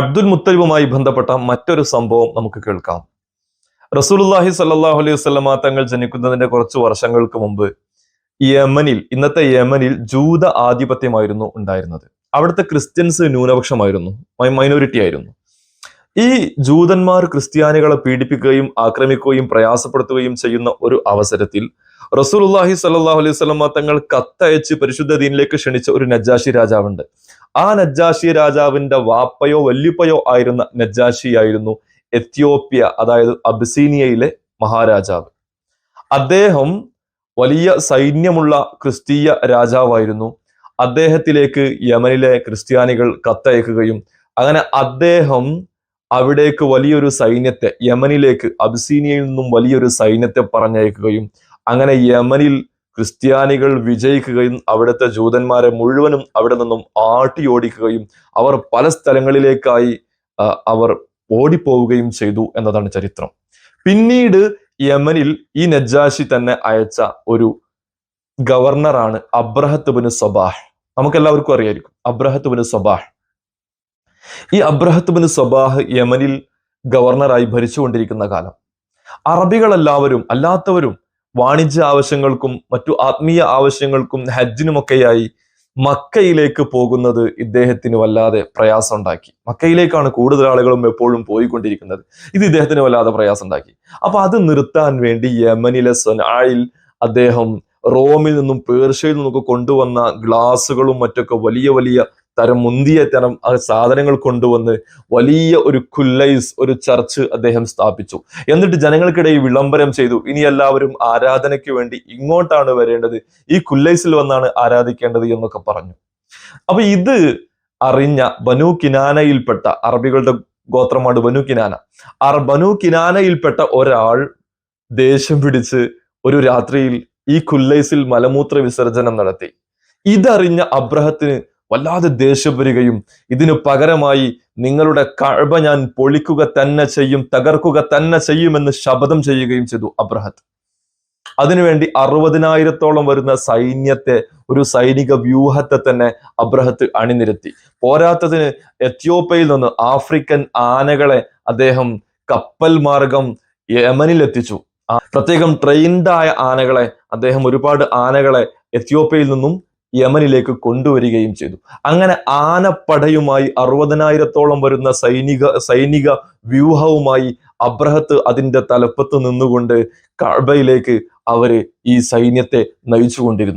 അബ്ദുൽ മുത്തലിബുമായി ബന്ധപ്പെട്ട മറ്റൊരു സംഭവം നമുക്ക് കേൾക്കാം. റസൂലുള്ളാഹി സ്വല്ലല്ലാഹു അലൈഹി വസല്ലമ തങ്ങൾ ജനിക്കുന്നതിന്റെ കുറച്ച് വർഷങ്ങൾക്ക് മുമ്പ് യമനിൽ, ഇന്നത്തെ യമനിൽ ജൂത ആധിപത്യമായിരുന്നു ഉണ്ടായിരുന്നത്. അവിടുത്തെ ക്രിസ്ത്യൻസ് ന്യൂനപക്ഷമായിരുന്നു, മൈനോറിറ്റി ആയിരുന്നു. ഈ ജൂതന്മാർ ക്രിസ്ത്യാനികളെ പീഡിപ്പിക്കുകയും ആക്രമിക്കുകയും പ്രയാസപ്പെടുത്തുകയും ചെയ്യുന്ന ഒരു അവസരത്തിൽ റസൂലുള്ളാഹി സ്വല്ലല്ലാഹു അലൈഹി വസല്ലമ തങ്ങൾ കത്തയച്ച് പരിശുദ്ധ ദീനിലേക്ക് ക്ഷണിച്ച ഒരു നജ്ജാശി രാജാവുണ്ട്. ആ നജ്ജാശി രാജാവിന്റെ വാപ്പയോ വല്യുപ്പയോ ആയിരുന്ന നജ്ജാശി ആയിരുന്നു എത്യോപ്യ, അതായത് അബിസീനിയയിലെ മഹാരാജാവ്. അദ്ദേഹം വലിയ സൈന്യമുള്ള ക്രിസ്തീയ രാജാവായിരുന്നു. അദ്ദേഹത്തിലേക്ക് യമനിലെ ക്രിസ്ത്യാനികൾ കത്തയക്കുകയും അങ്ങനെ അദ്ദേഹം അവിടേക്ക് വലിയൊരു സൈന്യത്തെ, യമനിലേക്ക് അബിസീനിയയിൽ നിന്നും വലിയൊരു സൈന്യത്തെ പറഞ്ഞയക്കുകയും അങ്ങനെ യമനിൽ ക്രിസ്ത്യാനികൾ വിജയിക്കുകയും അവിടുത്തെ ജൂതന്മാരെ മുഴുവനും അവിടെ നിന്നും ആട്ടിയോടിക്കുകയും അവർ പല സ്ഥലങ്ങളിലേക്കായി അവർ ഓടിപ്പോവുകയും ചെയ്തു എന്നതാണ് ചരിത്രം. പിന്നീട് യമനിൽ ഈ നജ്ജാശി തന്നെ അയച്ച ഒരു ഗവർണറാണ് അബ്രഹത്ത് ബിൻ സബാഹ്. നമുക്കെല്ലാവർക്കും അറിയായിരിക്കും അബ്രഹത്ത് ബിൻ സബാഹ്. ഈ അബ്രഹത്ത് ബിൻ സബാഹ് യമനിൽ ഗവർണറായി ഭരിച്ചുകൊണ്ടിരിക്കുന്ന കാലം അറബികളെല്ലാവരും അല്ലാത്തവരും വാണിജ്യ ആവശ്യങ്ങൾക്കും മറ്റു ആത്മീയ ആവശ്യങ്ങൾക്കും ഹജ്ജിനുമൊക്കെയായി മക്കയിലേക്ക് പോകുന്നത് ഇദ്ദേഹത്തിന് വല്ലാതെ പ്രയാസം ഉണ്ടാക്കി. മക്കയിലേക്കാണ് കൂടുതൽ ആളുകളും എപ്പോഴും പോയിക്കൊണ്ടിരിക്കുന്നത്. ഇത് ഇദ്ദേഹത്തിന് വല്ലാതെ പ്രയാസം ഉണ്ടാക്കി. അപ്പൊ അത് നിർത്താൻ വേണ്ടി യമനിലെ സനായിൽ അദ്ദേഹം റോമിൽ നിന്നും പേർഷ്യയിൽ നിന്നൊക്കെ കൊണ്ടുവന്ന ഗ്ലാസുകളും മറ്റൊക്കെ വലിയ വലിയ മുന്തിയ തരം സാധനങ്ങൾ കൊണ്ടുവന്ന് വലിയ ഒരു കുല്ലൈസ്, ഒരു ചർച്ച് അദ്ദേഹം സ്ഥാപിച്ചു. എന്നിട്ട് ജനങ്ങൾക്കിടയിൽ വിളംബരം ചെയ്തു, ഇനി എല്ലാവരും ആരാധനയ്ക്ക് വേണ്ടി ഇങ്ങോട്ടാണ് വരേണ്ടത്, ഈ കുല്ലൈസിൽ വന്നാണ് ആരാധിക്കേണ്ടത് എന്നൊക്കെ പറഞ്ഞു. അപ്പൊ ഇത് അറിഞ്ഞ ബനു കിനാനയിൽപ്പെട്ട, അറബികളുടെ ഗോത്രമാണ് ബനു കിനാന, ബനു കിനാനയിൽപ്പെട്ട ഒരാൾ ദേഷ്യം പിടിച്ച് ഒരു രാത്രിയിൽ ഈ കുല്ലൈസിൽ മലമൂത്ര വിസർജനം നടത്തി. ഇതറിഞ്ഞ അബ്രഹത്തിന് വല്ലാതെ ദേഷ്യം വരികയും ഇതിനു പകരമായി നിങ്ങളുടെ കഅബ ഞാൻ പൊളിക്കുക തന്നെ ചെയ്യും, തകർക്കുക തന്നെ ചെയ്യുമെന്ന് ശപഥം ചെയ്യുകയും ചെയ്തു അബ്രഹത്ത്. അതിനുവേണ്ടി 60,000-ഓളം വരുന്ന സൈന്യത്തെ, ഒരു സൈനിക വ്യൂഹത്തെ തന്നെ അബ്രഹത്ത് അണിനിരത്തി. പോരാത്തതിന് എത്യോപ്യയിൽ നിന്ന് ആഫ്രിക്കൻ ആനകളെ അദ്ദേഹം കപ്പൽ മാർഗം യമനിലെത്തിച്ചു. പ്രത്യേകം ട്രെയിൻഡായ ആനകളെ അദ്ദേഹം, ഒരുപാട് ആനകളെ എത്യോപ്യയിൽ നിന്നും യമനിലേക്ക് കൊണ്ടുവരികയും ചെയ്തു. അങ്ങനെ ആനപ്പടയുമായി 60,000-ഓളം വരുന്ന സൈനിക വ്യൂഹവുമായി അബ്രഹത്ത് അതിന്റെ തലപ്പത്ത് നിന്നുകൊണ്ട് കഅബയിലേക്ക് അവര് ഈ സൈന്യത്തെ നയിച്ചുകൊണ്ടിരുന്നു.